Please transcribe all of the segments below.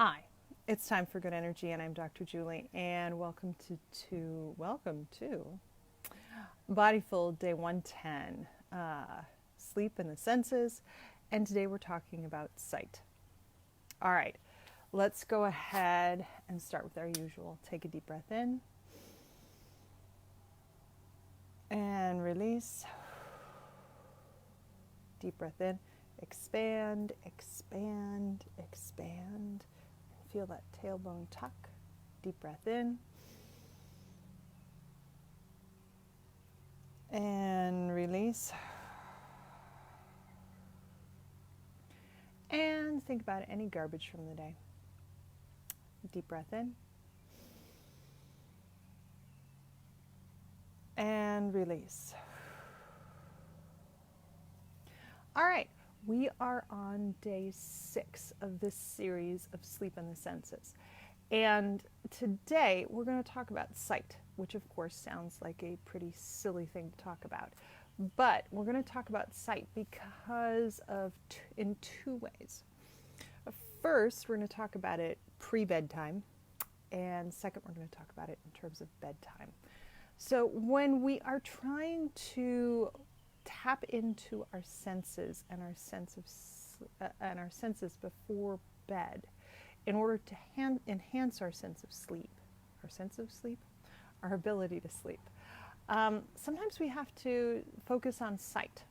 Hi, it's time for good energy, and I'm Dr. Julie, and welcome to Bodyful Day 110, Sleep and the Senses, and today we're talking about sight. All right, let's go ahead and start with our usual. Take a deep breath in and release. Deep breath in, expand, expand, expand. Feel that tailbone tuck. Deep breath in. And release. And think about any garbage from the day. Deep breath in. And release. All right, we are on day 6 of this series of Sleep and the Senses. And today we're going to talk about sight, which of course sounds like a pretty silly thing to talk about. But we're going to talk about sight because of in two ways. First, we're going to talk about it pre-bedtime, and second, we're going to talk about it in terms of bedtime. So when we are trying to tap into our senses and our senses before bed, in order to enhance our sense of sleep, our ability to sleep. Sometimes we have to focus on sight.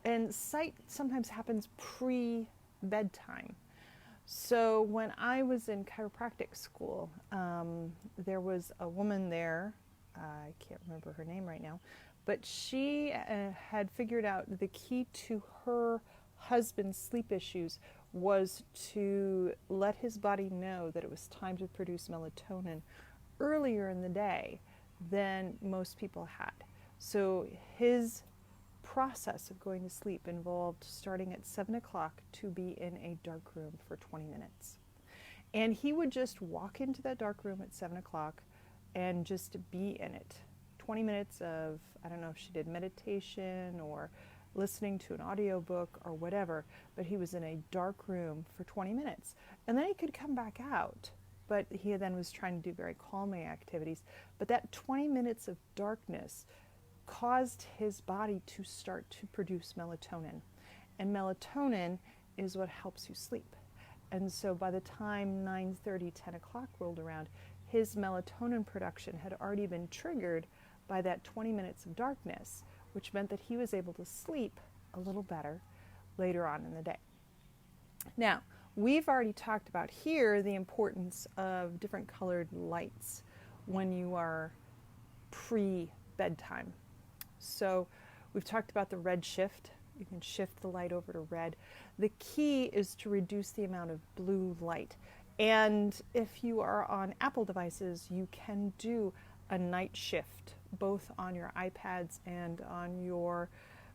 And sight sometimes happens pre-bedtime. So when I was in chiropractic school, there was a woman there, I can't remember her name right now, but she had figured out the key to her husband's sleep issues was to let his body know that it was time to produce melatonin earlier in the day than most people had. So his process of going to sleep involved starting at 7 o'clock to be in a dark room for 20 minutes. And he would just walk into that dark room at 7 o'clock and just be in it. 20 minutes of, I don't know if she did meditation or listening to an audiobook or whatever, but he was in a dark room for 20 minutes. And then he could come back out, but he then was trying to do very calming activities. But that 20 minutes of darkness caused his body to start to produce melatonin. And melatonin is what helps you sleep. And so by the time 9:30, 10 o'clock rolled around, his melatonin production had already been triggered by that 20 minutes of darkness, which meant that he was able to sleep a little better later on in the day. Now, we've already talked about here the importance of different colored lights when you are pre-bedtime. So we've talked about the red shift. You can shift the light over to red. The key is to reduce the amount of blue light. And if you are on Apple devices, you can do a night shift, both on your iPads and on your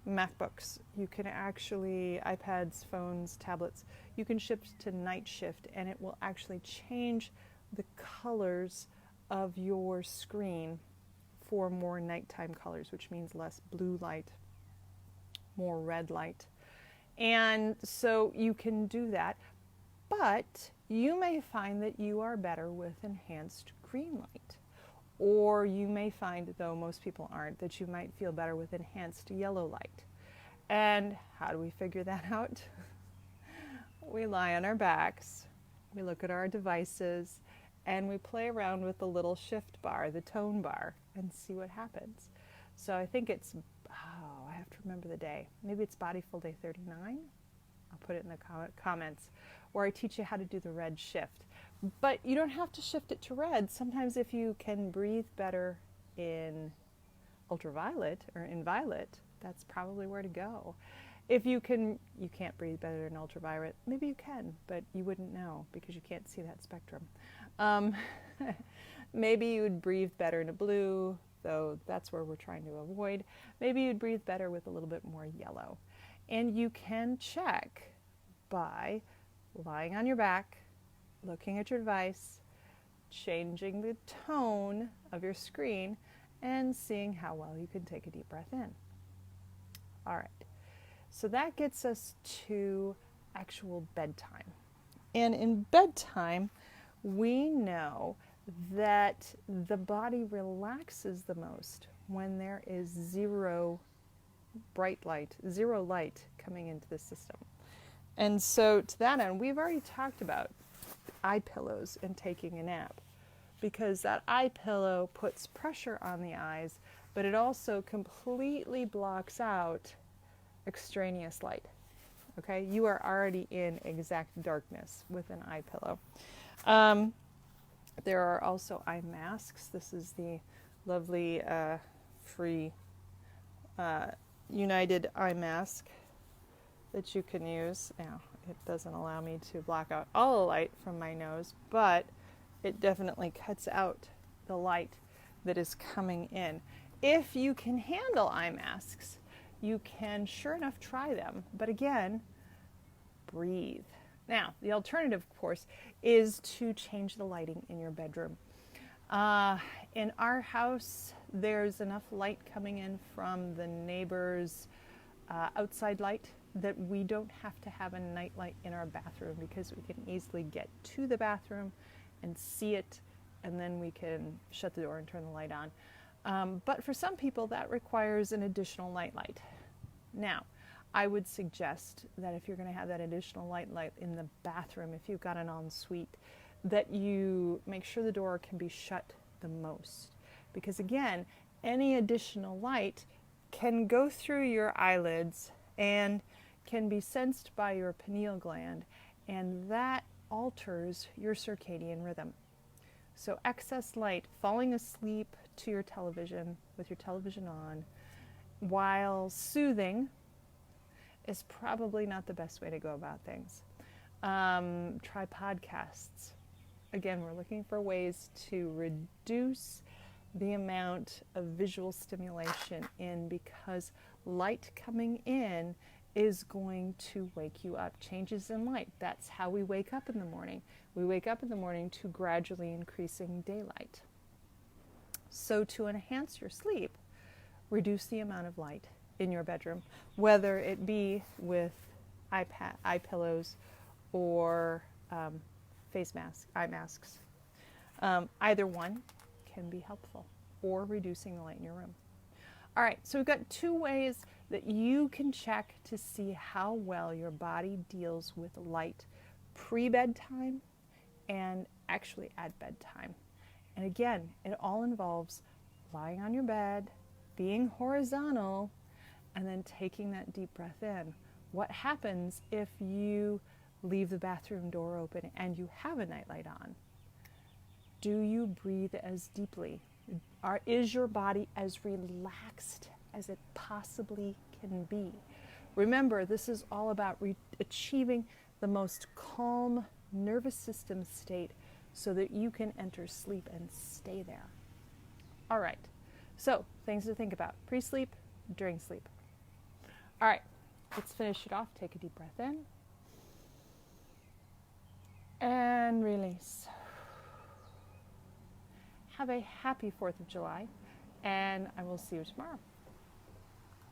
MacBooks. You can actually, iPads, phones, tablets, you can shift to night shift, and it will actually change the colors of your screen for more nighttime colors, which means less blue light, more red light. And so you can do that, but you may find that you are better with enhanced green light. Or you may find, though most people aren't, that you might feel better with enhanced yellow light. And how do we figure that out? We lie on our backs, we look at our devices, and we play around with the little shift bar, the tone bar, and see what happens. So I think it's, I have to remember the day. Maybe it's Bodyful Day 39. I'll put it in the comments, where I teach you how to do the red shift. But you don't have to shift it to red. Sometimes if you can breathe better in ultraviolet or in violet, that's probably where to go. If you can't breathe better in ultraviolet, maybe you can, but you wouldn't know because you can't see that spectrum. Maybe you'd breathe better in a blue, though that's where we're trying to avoid. Maybe you'd breathe better with a little bit more yellow. And you can check by lying on your back, looking at your device, changing the tone of your screen, and seeing how well you can take a deep breath in. All right, so that gets us to actual bedtime. And in bedtime, we know that the body relaxes the most when there is zero light coming into the system. And so to that end, we've already talked about eye pillows and taking a nap, because that eye pillow puts pressure on the eyes, but it also completely blocks out extraneous light. Okay, you are already in exact darkness with an eye pillow. There are also eye masks. This is the lovely free United eye mask that you can use. Now, it doesn't allow me to block out all the light from my nose, but it definitely cuts out the light that is coming in. If you can handle eye masks, you can sure enough try them. But again, breathe. Now, the alternative, of course, is to change the lighting in your bedroom. In our house, there's enough light coming in from the neighbor's outside light that we don't have to have a night light in our bathroom, because we can easily get to the bathroom and see it, and then we can shut the door and turn the light on. But for some people, that requires an additional night light. Now, I would suggest that if you're going to have that additional light in the bathroom, if you've got an ensuite, that you make sure the door can be shut the most. Because again, any additional light can go through your eyelids and can be sensed by your pineal gland, and that alters your circadian rhythm. So excess light, falling asleep to your television with your television on while soothing, is probably not the best way to go about things. Try podcasts. Again, we're looking for ways to reduce the amount of visual stimulation in, because light coming in is going to wake you up. Changes in light, that's how we wake up in the morning. We wake up in the morning to gradually increasing daylight. So to enhance your sleep, reduce the amount of light in your bedroom, whether it be with eye pillows or eye masks. Either one can be helpful, or reducing the light in your room. All right, so we've got two ways that you can check to see how well your body deals with light pre-bedtime and actually at bedtime. And again, it all involves lying on your bed, being horizontal, and then taking that deep breath in. What happens if you leave the bathroom door open and you have a nightlight on? Do you breathe as deeply? Is your body as relaxed as it possibly can be? Remember, this is all about achieving the most calm nervous system state so that you can enter sleep and stay there. All right, so things to think about: pre-sleep, during sleep. All right, let's finish it off. Take a deep breath in and release. Have a happy 4th of July, and I will see you tomorrow.